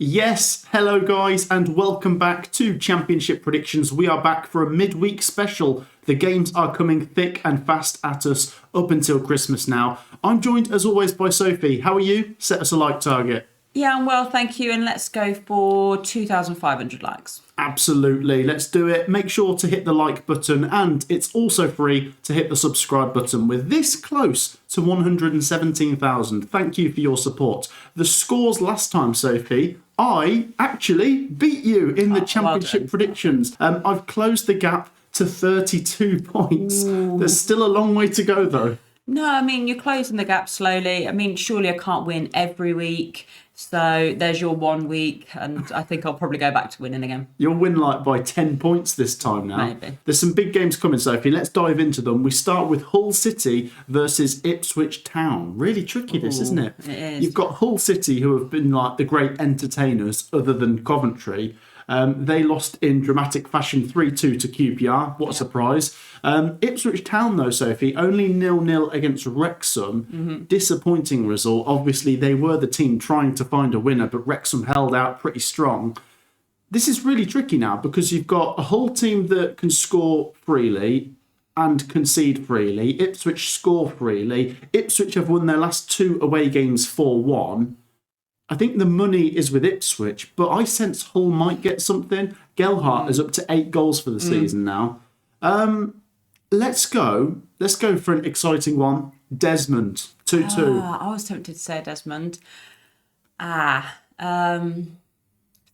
Yes, hello guys, and welcome back to Championship Predictions. We are back for a midweek special. The games are coming thick and fast at us up until Christmas now. I'm joined as always by Sophie. How are you? Set us a like target. Yeah, I'm well, thank you, and let's go for 2,500 likes. Absolutely, let's do it. Make sure to hit the like button, and it's also free to hit the subscribe button. We're this close to 117,000. Thank you for your support. The scores last time, Sophie, I actually beat you in the Championship predictions. I've closed the gap to 32 points. Ooh. There's still a long way to go, though. No, I mean, you're closing the gap slowly. I mean, surely I can't win every week. So there's your 1 week, and I think I'll probably go back to winning again. You'll win like by 10 points this time now. Maybe. There's some big games coming, Sophie. Let's dive into them. We start with Hull City versus Ipswich Town. Really tricky, this, isn't it? It is. You've got Hull City, who have been like the great entertainers other than Coventry. They lost in dramatic fashion 3-2 to QPR. What a surprise. Ipswich Town, though, Sophie, only 0-0 against Wrexham. Mm-hmm. Disappointing result. Obviously, they were the team trying to find a winner, but Wrexham held out pretty strong. This is really tricky now because you've got a whole team that can score freely and concede freely. Ipswich score freely. Ipswich have won their last 2 away games 4-1. I think the money is with Ipswich, but I sense Hull might get something. Gelhardt is up to 8 goals for the season now. Let's go for an exciting one. Desmond, 2-2. I was tempted to say Desmond. 3-3.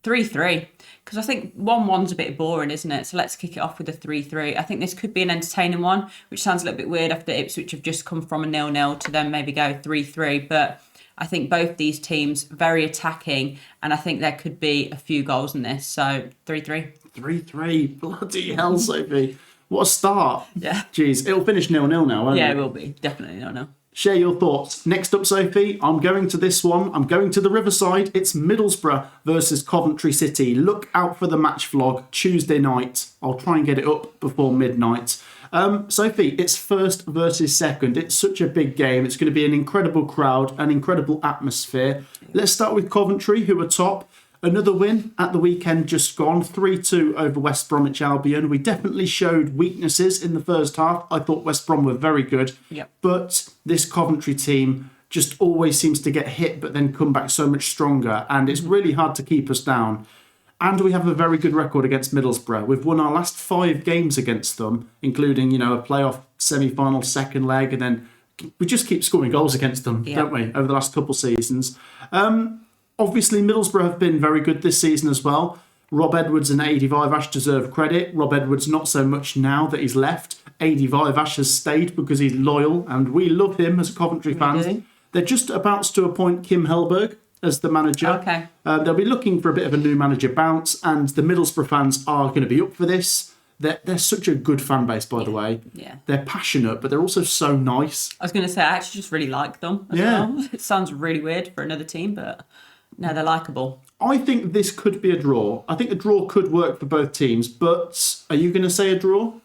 Because I think 1-1's a bit boring, isn't it? So let's kick it off with a 3-3. I think this could be an entertaining one, which sounds a little bit weird after Ipswich have just come from a 0-0 to then maybe go 3-3. But I think both these teams very attacking, and I think there could be a few goals in this. So 3-3. 3-3. Bloody hell, Sophie. What a start. Yeah. Jeez, it'll finish 0-0 now, won't it? Yeah, it will be. Definitely 0-0. Share your thoughts. Next up, Sophie, I'm going to this one. I'm going to the Riverside. It's Middlesbrough versus Coventry City. Look out for the match vlog Tuesday night. I'll try and get it up before midnight. Sophie, it's first versus second. It's such a big game. It's going to be an incredible crowd, an incredible atmosphere. Let's start with Coventry, who are top. Another win at the weekend just gone, 3-2 over West Bromwich Albion. We definitely showed weaknesses in the first half. I thought West Brom were very good. Yep. But this Coventry team just always seems to get hit but then come back so much stronger. And it's really hard to keep us down. And we have a very good record against Middlesbrough. We've won our last 5 games against them, including, a playoff semi-final second leg. And then we just keep scoring goals against them, don't we, over the last couple seasons. Obviously, Middlesbrough have been very good this season as well. Rob Edwards and Adi Vivash deserve credit. Rob Edwards not so much now that he's left. Adi Vivash has stayed because he's loyal, and we love him as Coventry fans. They're just about to appoint Kim Hellberg as the manager. Okay. They'll be looking for a bit of a new manager bounce, and the Middlesbrough fans are going to be up for this. They're such a good fan base, by the way. Yeah. They're passionate, but they're also so nice. I was going to say, I actually just really like them as well. It sounds really weird for another team, but no, they're likeable. I think this could be a draw. I think a draw could work for both teams, but are you going to say a draw?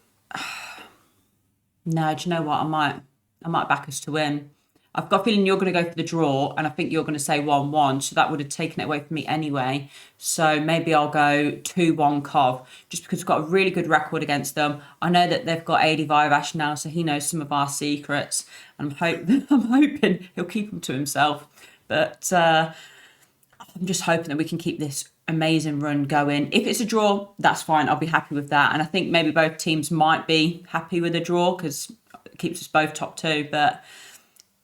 No, do you know what? I might back us to win. I've got a feeling you're going to go for the draw, and I think you're going to say 1-1, so that would have taken it away from me anyway. So maybe I'll go 2-1 Cov, just because we've got a really good record against them. I know that they've got Adi Vivash now, so he knows some of our secrets, and I'm hoping he'll keep them to himself. But I'm just hoping that we can keep this amazing run going. If it's a draw, that's fine. I'll be happy with that. And I think maybe both teams might be happy with a draw because it keeps us both top 2. But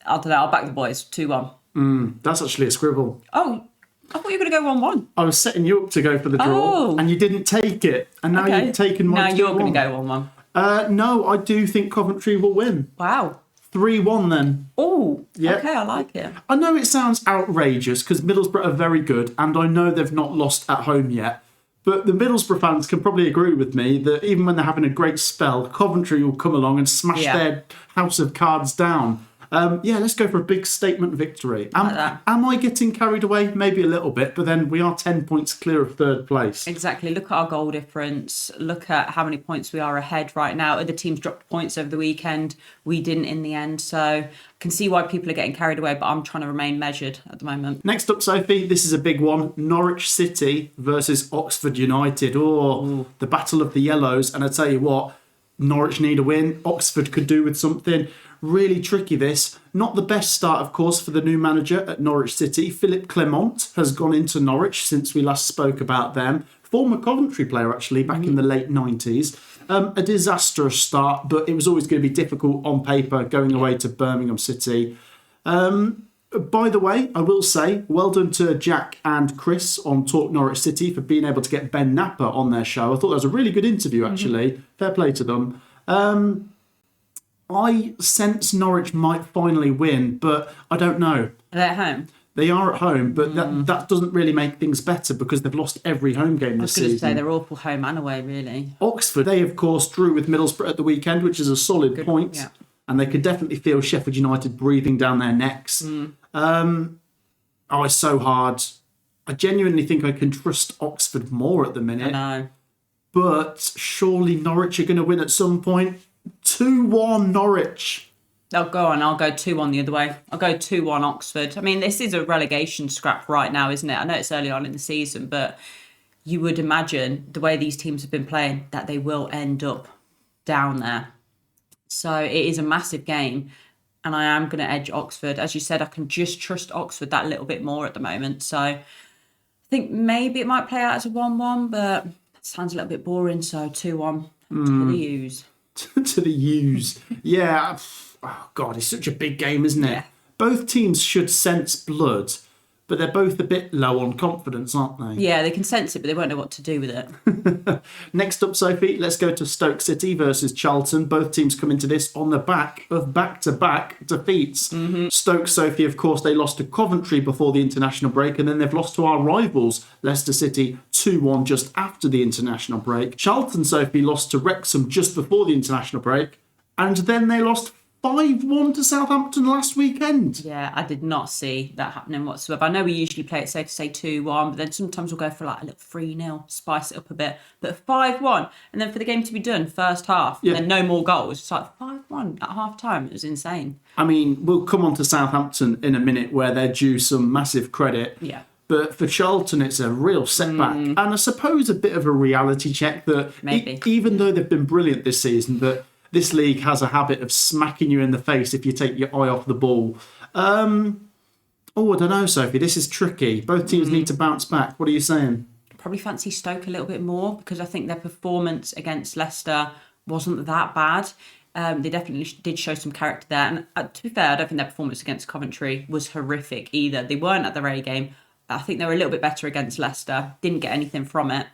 I don't know. I'll back the boys 2-1. That's actually a scribble. Oh, I thought you were going to go 1-1. I was setting you up to go for the draw, and you didn't take it. And now you've taken my 2-1. Now you're going to go 1-1. No, I do think Coventry will win. Wow. 3-1 then. Oh, yeah. Okay, I like it. I know it sounds outrageous because Middlesbrough are very good, and I know they've not lost at home yet. But the Middlesbrough fans can probably agree with me that even when they're having a great spell, Coventry will come along and smash their house of cards down. Let's go for a big statement victory. Like that. Am I getting carried away? Maybe a little bit, but then we are 10 points clear of third place. Exactly. Look at our goal difference. Look at how many points we are ahead right now. Other teams dropped points over the weekend. We didn't in the end. So I can see why people are getting carried away, but I'm trying to remain measured at the moment. Next up, Sophie, this is a big one. Norwich City versus Oxford United. The battle of the yellows. And I tell you what, Norwich need a win. Oxford could do with something. Really tricky this. Not the best start, of course, for the new manager at Norwich City. Philippe Clement has gone into Norwich since we last spoke about them. Former Coventry player, actually, back in the late 90s. A disastrous start, but it was always going to be difficult on paper going away to Birmingham City. By the way, I will say, well done to Jack and Chris on Talk Norwich City for being able to get Ben Napper on their show. I thought that was a really good interview, actually. Fair play to them. I sense Norwich might finally win, but I don't know. Are they at home? They are at home, but that doesn't really make things better because they've lost every home game this season. I was going to say they're awful home and away, really. Oxford, they of course drew with Middlesbrough at the weekend, which is a solid point. Yeah. And they could definitely feel Sheffield United breathing down their necks. It's so hard. I genuinely think I can trust Oxford more at the minute. I know. But surely Norwich are going to win at some point. 2-1 Norwich. Oh, go on. I'll go 2-1 the other way. I'll go 2-1 Oxford. I mean, this is a relegation scrap right now, isn't it? I know it's early on in the season, but you would imagine the way these teams have been playing that they will end up down there. So it is a massive game, and I am going to edge Oxford. As you said, I can just trust Oxford that little bit more at the moment. So I think maybe it might play out as a 1-1, but it sounds a little bit boring. So 2-1 to the U's. To the U's. Yeah. Oh, God, it's such a big game, isn't it? Yeah. Both teams should sense blood, but they're both a bit low on confidence, aren't they? Yeah, they can sense it, but they won't know what to do with it. Next up, Sophie, let's go to Stoke City versus Charlton. Both teams come into this on the back of back-to-back defeats. Stoke, Sophie, of course, they lost to Coventry before the international break, and then they've lost to our rivals, Leicester City, 2-1 just after the international break. Charlton, Sophie, lost to Wrexham just before the international break, and then they lost 5-1 to Southampton last weekend. Yeah, I did not see that happening whatsoever. I know we usually play it safe to say 2-1, but then sometimes we'll go for like a little 3-0, spice it up a bit. But 5-1, and then for the game to be done, first half, and then no more goals. It's like 5-1 at half time. It was insane. I mean, we'll come on to Southampton in a minute where they're due some massive credit. Yeah. But for Charlton, it's a real setback. And I suppose a bit of a reality check that even though they've been brilliant this season, that this league has a habit of smacking you in the face if you take your eye off the ball. I don't know, Sophie. This is tricky. Both teams need to bounce back. What are you saying? Probably fancy Stoke a little bit more because I think their performance against Leicester wasn't that bad. They definitely did show some character there. And to be fair, I don't think their performance against Coventry was horrific either. They weren't at their A game. I think they were a little bit better against Leicester. Didn't get anything from it.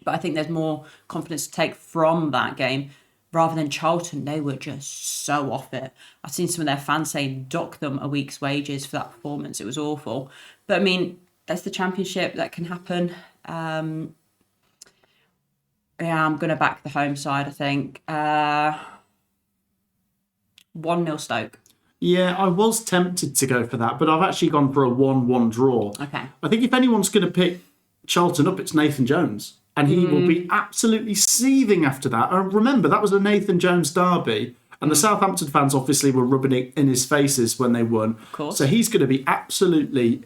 But I think there's more confidence to take from that game. Rather than Charlton, they were just so off it. I've seen some of their fans saying dock them a week's wages for that performance. It was awful. But I mean, that's the Championship. That can happen. I'm going to back the home side, I think. 1-0 Stoke. Yeah, I was tempted to go for that, but I've actually gone for a 1-1 draw. Okay. I think if anyone's going to pick Charlton up, it's Nathan Jones. And he will be absolutely seething after that. And remember, that was a Nathan Jones derby. And the Southampton fans obviously were rubbing it in his faces when they won. Of course. So he's going to be absolutely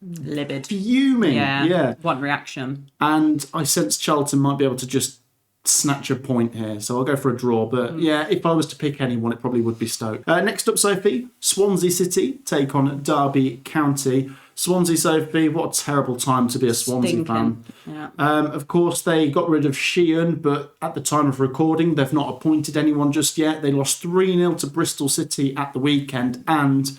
livid. Fuming. Yeah. One reaction. And I sense Charlton might be able to just snatch a point here. So I'll go for a draw. But yeah, if I was to pick anyone, it probably would be Stoke. Next up, Sophie, Swansea City take on Derby County. Swansea, Sophie, what a terrible time to be a Swansea fan. Yeah. Of course, they got rid of Sheehan, but at the time of recording, they've not appointed anyone just yet. They lost 3-0 to Bristol City at the weekend, and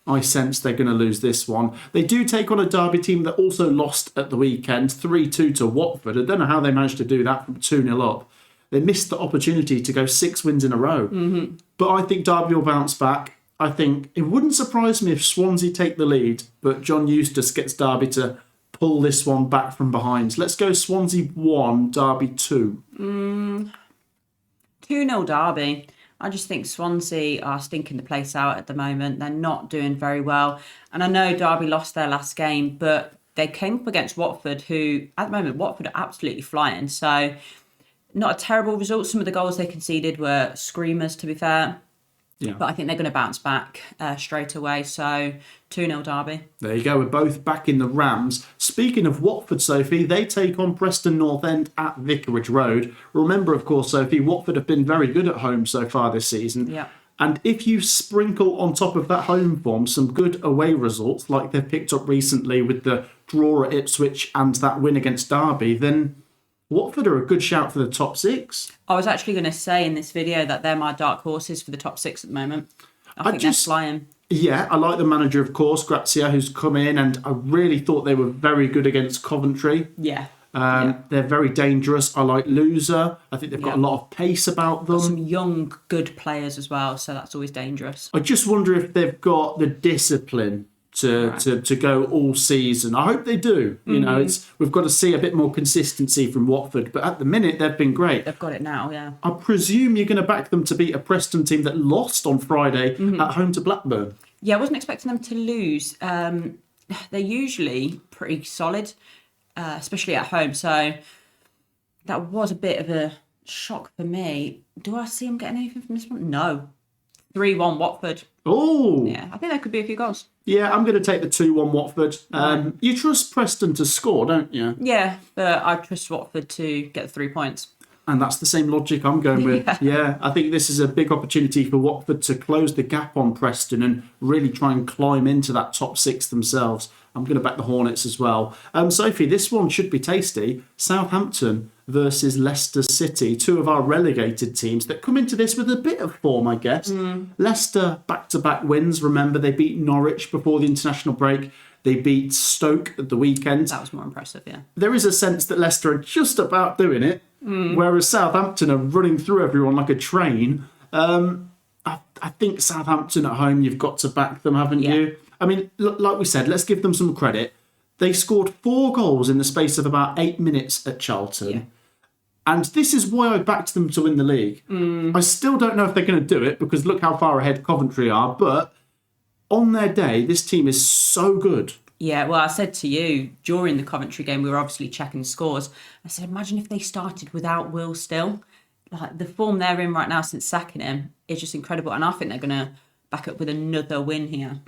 I sense they're going to lose this one. They do take on a Derby team that also lost at the weekend, 3-2 to Watford. I don't know how they managed to do that from 2-0 up. They missed the opportunity to go 6 wins in a row. But I think Derby will bounce back. I think it wouldn't surprise me if Swansea take the lead, but John Eustace gets Derby to pull this one back from behind. Let's go Swansea 1, Derby 2. 2-0 Derby. I just think Swansea are stinking the place out at the moment. They're not doing very well. And I know Derby lost their last game, but they came up against Watford, who at the moment, Watford are absolutely flying. So not a terrible result. Some of the goals they conceded were screamers, to be fair. Yeah. But I think they're going to bounce back straight away. So 2-0 Derby. There you go. We're both back in the Rams. Speaking of Watford, Sophie, they take on Preston North End at Vicarage Road. Remember, of course, Sophie, Watford have been very good at home so far this season. Yeah. And if you sprinkle on top of that home form some good away results, like they've picked up recently with the draw at Ipswich and that win against Derby, then Watford are a good shout for the top 6. I was actually going to say in this video that they're my dark horses for the top 6 at the moment. I think they're flying. Yeah, I like the manager, of course, Grazia, who's come in, and I really thought they were very good against Coventry. Yeah. They're very dangerous. I like Loser. I think they've got a lot of pace about them. Some young, good players as well, so that's always dangerous. I just wonder if they've got the discipline to go all season. I hope they do. You know, we've got to see a bit more consistency from Watford, but at the minute they've been great. They've got it now, yeah. I presume you're going to back them to beat a Preston team that lost on Friday at home to Blackburn. Yeah, I wasn't expecting them to lose. They're usually pretty solid, especially at home. So that was a bit of a shock for me. Do I see them getting anything from this one? No. 3-1 Watford. Oh! Yeah, I think there could be a few goals. Yeah, I'm going to take the 2-1 Watford. You trust Preston to score, don't you? Yeah, but I trust Watford to get the 3 points. And that's the same logic I'm going with. Yeah, I think this is a big opportunity for Watford to close the gap on Preston and really try and climb into that top 6 themselves. I'm going to back the Hornets as well. Sophie, this one should be tasty. Southampton versus Leicester City, 2 of our relegated teams that come into this with a bit of form, I guess. Leicester, back-to-back wins. Remember, they beat Norwich before the international break. They beat Stoke at the weekend. That was more impressive, yeah. There is a sense that Leicester are just about doing it, whereas Southampton are running through everyone like a train. I think Southampton at home, you've got to back them, haven't you? I mean, like we said, let's give them some credit. They scored 4 goals in the space of about 8 minutes at Charlton. Yeah. And this is why I backed them to win the league. I still don't know if they're going to do it because look how far ahead Coventry are. But on their day, this team is so good. Yeah, well, I said to you during the Coventry game, we were obviously checking scores. I said, imagine if they started without Will still. Like the form they're in right now since sacking him is just incredible. And I think they're going to back up with another win here.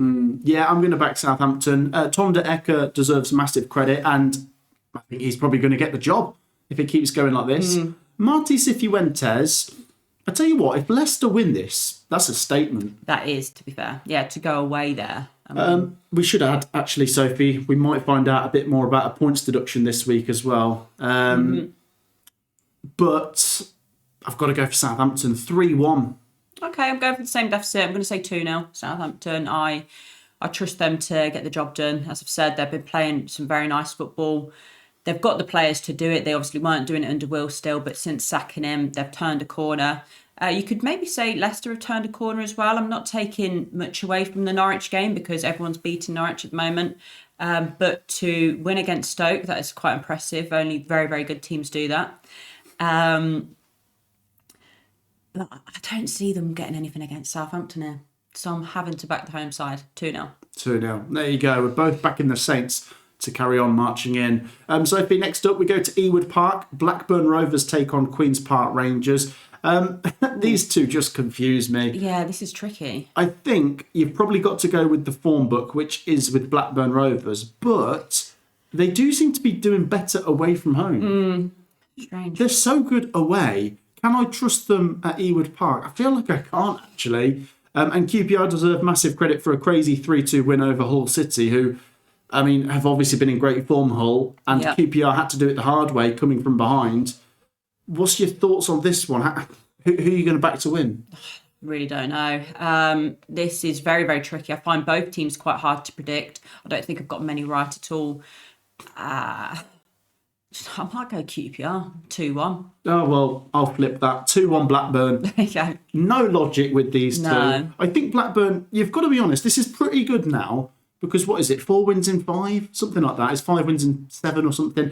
Yeah, I'm going to back Southampton. Tom de Ecker deserves massive credit, and I think he's probably going to get the job if it keeps going like this. Martí Cifuentes, I tell you what, if Leicester win this, that's a statement. That is, to be fair. Yeah, to go away there. We should add, actually, Sophie, we might find out a bit more about a points deduction this week as well. But I've got to go for Southampton, 3-1. Okay, I'm going for the same deficit. I'm going to say 2-0 Southampton. I trust them to get the job done. As I've said, they've been playing some very nice football. They've got the players to do it. They obviously weren't doing it under Will still, but since sacking him, they've turned a corner. You could maybe say Leicester have turned a corner as well. I'm not taking much away from the Norwich game because everyone's beating Norwich at the moment. But to win against Stoke, that is quite impressive. Only very, very good teams do that. But I don't see them getting anything against Southampton here. So I'm having to back the home side. 2-0. 2-0. There you go. We're both backing the Saints to carry on marching in. Sophie, next up we go to Ewood Park. Blackburn Rovers take on Queen's Park Rangers. These two just confuse me. Yeah, this is tricky. I think you've probably got to go with the form book, which is with Blackburn Rovers, but they do seem to be doing better away from home. Strange. They're so good away. Can I trust them at Ewood Park? I feel like I can't, actually. And QPR deserve massive credit for a crazy 3-2 win over Hull City, who, I mean, have obviously been in great form, Hull, and QPR had to do it the hard way, coming from behind. What's your thoughts on this one? Who are you going to back to win? Really don't know. This is very, very tricky. I find both teams quite hard to predict. I don't think I've got many right at all. I might go QPR, 2-1. Oh, well, I'll flip that. 2-1 Blackburn. Yeah. No logic with these two. I think Blackburn, you've got to be honest, this is pretty good now because what is it, 4 wins in 5? Something like that. It's 5 wins in 7 or something.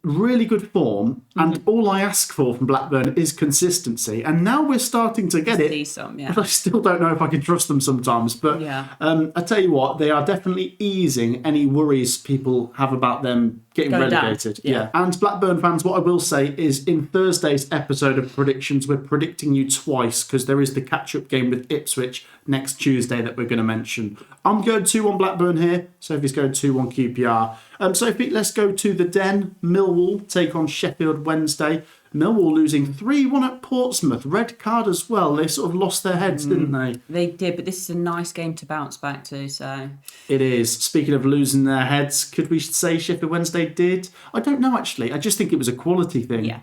really good form, and all I ask for from Blackburn is consistency. And now we're starting to get it. See some, yeah. But I still don't know if I can trust them sometimes. But I tell you what, they are definitely easing any worries people have about them getting Going down. relegated. Yeah. And Blackburn fans, what I will say is in Thursday's episode of predictions, we're predicting you twice because there is the catch-up game with Ipswich next Tuesday that we're going to mention. I'm going 2-1 Blackburn here. Sophie's going 2-1 QPR. Sophie, let's go to the Den. Millwall take on Sheffield Wednesday. Millwall losing 3-1 at Portsmouth. Red card as well. They sort of lost their heads, didn't they? They did, but this is a nice game to bounce back to. So it is. Speaking of losing their heads, could we say Sheffield Wednesday did? I don't know, actually. I just think it was a quality thing. Yeah.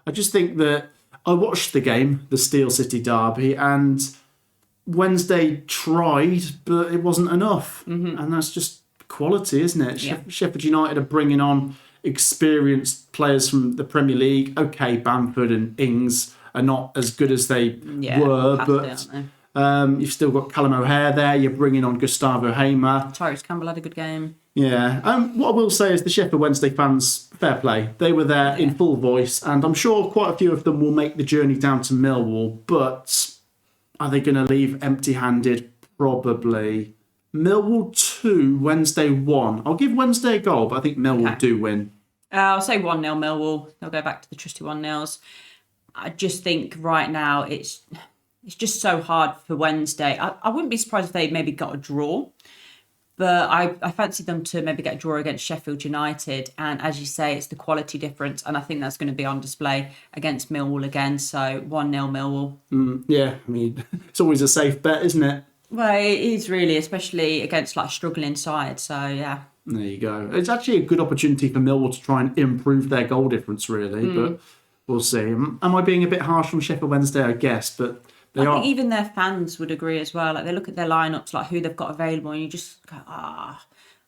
I just think that I watched the game, the Steel City derby, and Wednesday tried, but it wasn't enough. And that's just quality, isn't it? Yeah. Sheffield United are bringing on experienced players from the Premier League. Okay, Bamford and Ings are not as good as they were, but you've still got Callum O'Hare there. You're bringing on Gustavo Hamer. Tyrese Campbell had a good game. Yeah. What I will say is the Sheffield Wednesday fans, fair play. They were there in full voice, and I'm sure quite a few of them will make the journey down to Millwall, but are they going to leave empty-handed? Probably. Millwall 2, Wednesday 1. I'll give Wednesday a goal, but I think Millwall do win. I'll say 1-0 Millwall. They'll go back to the trusty 1-0s. I just think right now it's just so hard for Wednesday. I wouldn't be surprised if they maybe got a draw, but I fancy them to maybe get a draw against Sheffield United. And as you say, it's the quality difference, and I think that's going to be on display against Millwall again. So 1-0 Millwall. Yeah, I mean, it's always a safe bet, isn't it? Well, it is really, especially against like struggling side. So yeah. There you go. It's actually a good opportunity for Millwall to try and improve their goal difference, really. But we'll see. Am I being a bit harsh on Sheffield Wednesday? I guess, but I think even their fans would agree as well. Like they look at their lineups, like who they've got available, and you just go, I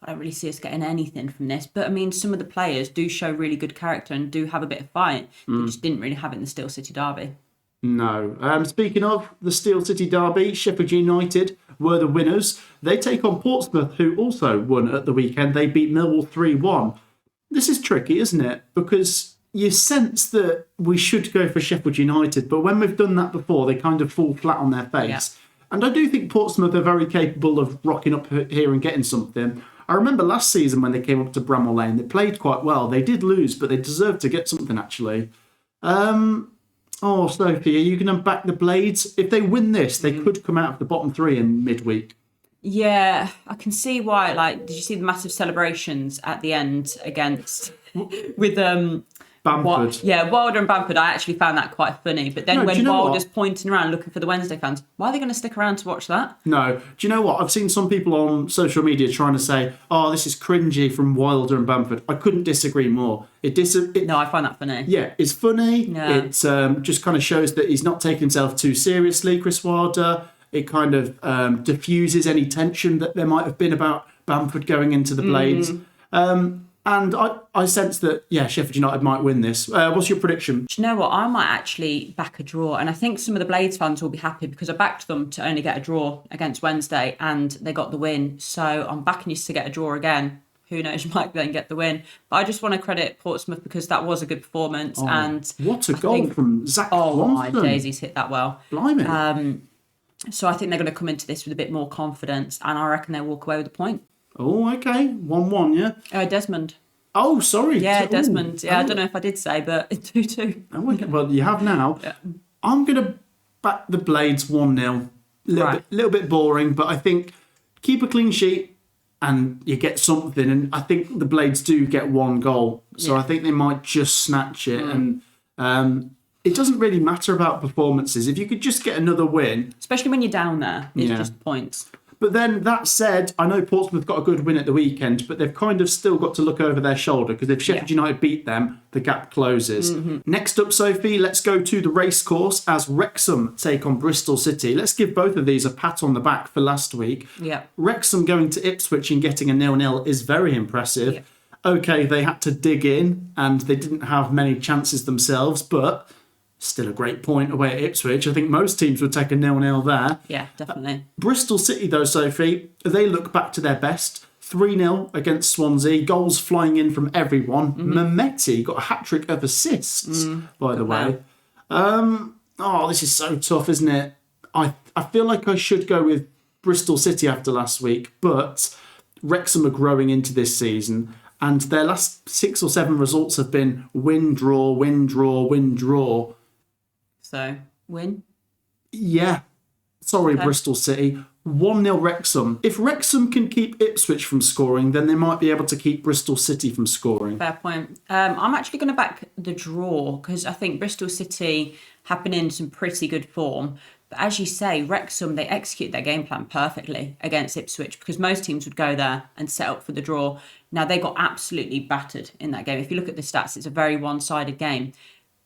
don't really see us getting anything from this. But I mean, some of the players do show really good character and do have a bit of fight. They just didn't really have it in the Steel City derby. No. Speaking of the Steel City derby, Sheffield United were the winners. They take on Portsmouth, who also won at the weekend. They beat Millwall 3-1. This is tricky, isn't it? Because you sense that we should go for Sheffield United, but when we've done that before, they kind of fall flat on their face. Yeah. And I do think Portsmouth are very capable of rocking up here and getting something. I remember last season when they came up to Bramall Lane, they played quite well. They did lose, but they deserved to get something, actually. Sophie, are you going to back the Blades? If they win this, they could come out of the bottom 3 in midweek. Yeah, I can see why. Like, did you see the massive celebrations at the end against with Bamford? Wilder and Bamford. I actually found that quite funny. But then when Wilder's pointing around looking for the Wednesday fans, why are they going to stick around to watch that? No. Do you know what? I've seen some people on social media trying to say, this is cringy from Wilder and Bamford. I couldn't disagree more. No, I find that funny. Yeah, it's funny. Yeah. It just kind of shows that he's not taking himself too seriously, Chris Wilder. It kind of diffuses any tension that there might have been about Bamford going into the Blades. And I sense that, Sheffield United might win this. What's your prediction? Do you know what? I might actually back a draw. And I think some of the Blades fans will be happy because I backed them to only get a draw against Wednesday and they got the win. So I'm backing you to get a draw again. Who knows, you might then get the win. But I just want to credit Portsmouth because that was a good performance. And what a goal from Zach Swanson. Oh, my days, he's hit that well. Blimey. So I think they're going to come into this with a bit more confidence. And I reckon they'll walk away with a point. Oh, okay. 1-1, yeah? Desmond. Oh, sorry. Yeah, Desmond. Yeah, I don't know if I did say, but 2-2. Oh, okay. Well, you have now. Yeah. I'm going to back the Blades 1-0. Little bit boring, but I think keep a clean sheet and you get something. And I think the Blades do get one goal. So I think they might just snatch it. And it doesn't really matter about performances. If you could just get another win. Especially when you're down there. It's just points. But then that said, I know Portsmouth got a good win at the weekend, but they've kind of still got to look over their shoulder because if Sheffield United beat them, the gap closes. Next up, Sophie, let's go to the racecourse as Wrexham take on Bristol City. Let's give both of these a pat on the back for last week. Yeah. Wrexham going to Ipswich and getting a 0-0 is very impressive. Yeah. Okay, they had to dig in and they didn't have many chances themselves, but still a great point away at Ipswich. I think most teams would take a 0-0 there. Yeah, definitely. Bristol City, though, Sophie, they look back to their best. 3-0 against Swansea, goals flying in from everyone. Mehmeti got a hat-trick of assists, by the way. This is so tough, isn't it? I feel like I should go with Bristol City after last week, but Wrexham are growing into this season, and their last 6 or 7 results have been win, draw, win, draw, win, draw. So, win? Yeah. Sorry, okay. Bristol City. 1-0 Wrexham. If Wrexham can keep Ipswich from scoring, then they might be able to keep Bristol City from scoring. Fair point. I'm actually going to back the draw because I think Bristol City have been in some pretty good form. But as you say, Wrexham, they execute their game plan perfectly against Ipswich because most teams would go there and set up for the draw. Now, they got absolutely battered in that game. If you look at the stats, it's a very one-sided game.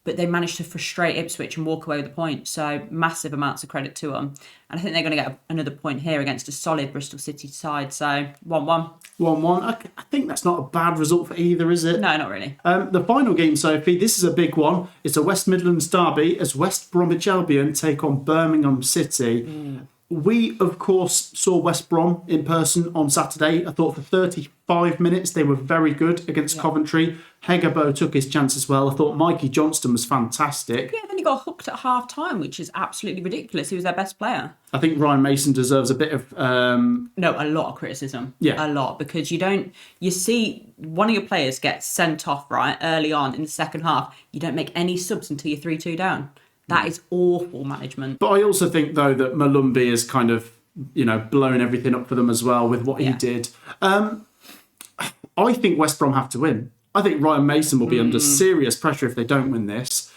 But they managed to frustrate Ipswich and walk away with the point. So massive amounts of credit to them. And I think they're going to get another point here against a solid Bristol City side. So 1-1. 1-1. I think that's not a bad result for either, is it? No, not really. The final game, Sophie, this is a big one. It's a West Midlands derby as West Bromwich Albion take on Birmingham City. We, of course, saw West Brom in person on Saturday. I thought for 35 minutes they were very good against Coventry. Hegabo took his chance as well. I thought Mikey Johnston was fantastic. Yeah, then he got hooked at half-time, which is absolutely ridiculous. He was their best player. I think Ryan Mason deserves a bit of... No, a lot of criticism. Yeah. A lot, because you see one of your players get sent off, right, early on in the second half. You don't make any subs until you're 3-2 down. That is awful management. But I also think, though, that Malumbi has kind of, blown everything up for them as well with what he did. I think West Brom have to win. I think Ryan Mason will be under serious pressure if they don't win this.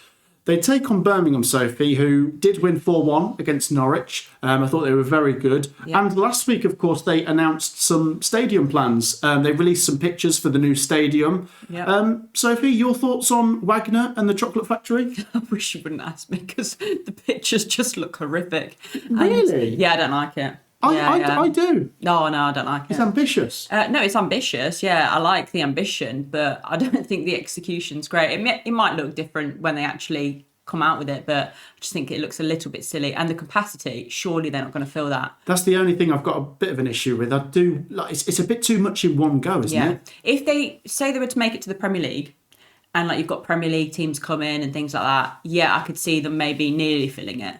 They take on Birmingham, Sophie, who did win 4-1 against Norwich. I thought they were very good. Yeah. And last week, of course, they announced some stadium plans. They released some pictures for the new stadium. Yeah. Sophie, your thoughts on Wagner and the Chocolate Factory? I wish you wouldn't ask me because the pictures just look horrific. Really? And, I don't like it. I do. No, I don't like it. It's ambitious. No, it's ambitious. Yeah, I like the ambition, but I don't think the execution's great. It might look different when they actually come out with it, but I just think it looks a little bit silly. And the capacity, surely they're not going to fill that. That's the only thing I've got a bit of an issue with. I do like it's a bit too much in one go, isn't it? If they say they were to make it to the Premier League, and you've got Premier League teams come in and things like that, I could see them maybe nearly filling it.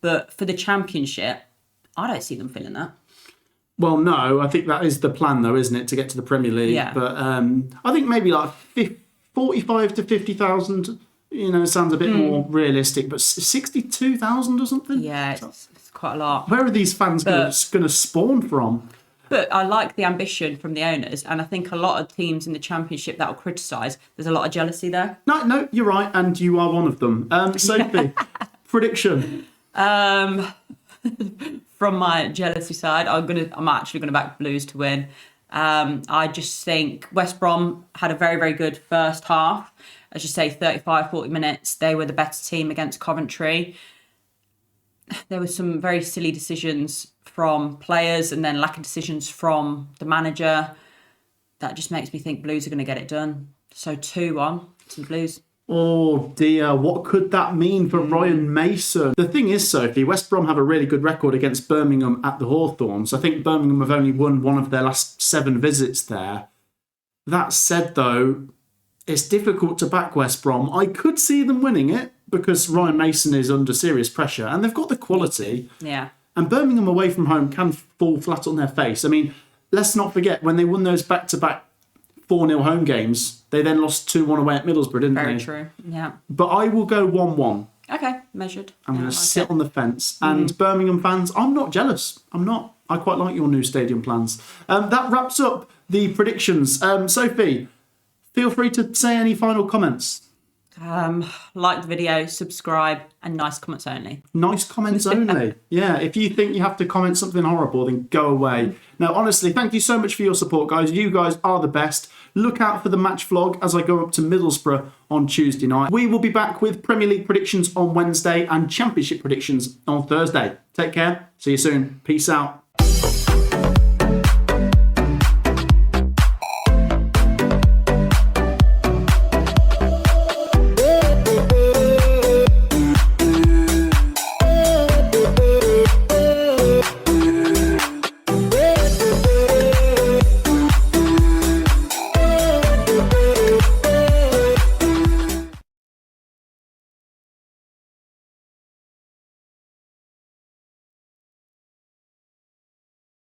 But for the Championship, I don't see them filling that. Well, no, I think that is the plan, though, isn't it, to get to the Premier League? Yeah. But I think maybe 45 to 50,000, sounds a bit more realistic. But 62,000 or something? Yeah, it's quite a lot. Where are these fans going to spawn from? But I like the ambition from the owners, and I think a lot of teams in the Championship that will criticise, there's a lot of jealousy there. No, you're right, and you are one of them. Sophie, prediction? From my jealousy side, I'm actually gonna back Blues to win. I just think West Brom had a very, very good first half. As you say, 35, 40 minutes. They were the better team against Coventry. There were some very silly decisions from players and then lack of decisions from the manager. That just makes me think Blues are going to get it done. So 2-1 to the Blues. Oh dear, what could that mean for Ryan Mason? The thing is, Sophie, West Brom have a really good record against Birmingham at the Hawthorns. I think Birmingham have only won one of their last 7 visits there. That said, though, it's difficult to back West Brom. I could see them winning it because Ryan Mason is under serious pressure and they've got the quality. Yeah. And Birmingham away from home can fall flat on their face. I mean, let's not forget, when they won those back-to-back 4-0 home games, they then lost 2-1 away at Middlesbrough, didn't they? Very true, yeah. But I will go 1-1. Okay, measured. I'm going to sit on the fence. And Birmingham fans, I'm not jealous. I'm not. I quite like your new stadium plans. That wraps up the predictions. Sophie, feel free to say any final comments. Like the video, subscribe, and nice comments only. Nice comments only. Yeah, if you think you have to comment something horrible, then go away. Now, honestly, thank you so much for your support, guys. You guys are the best. Look out for the match vlog as I go up to Middlesbrough on Tuesday night. We will be back with Premier League predictions on Wednesday and Championship predictions on Thursday. Take care. See you soon. Peace out.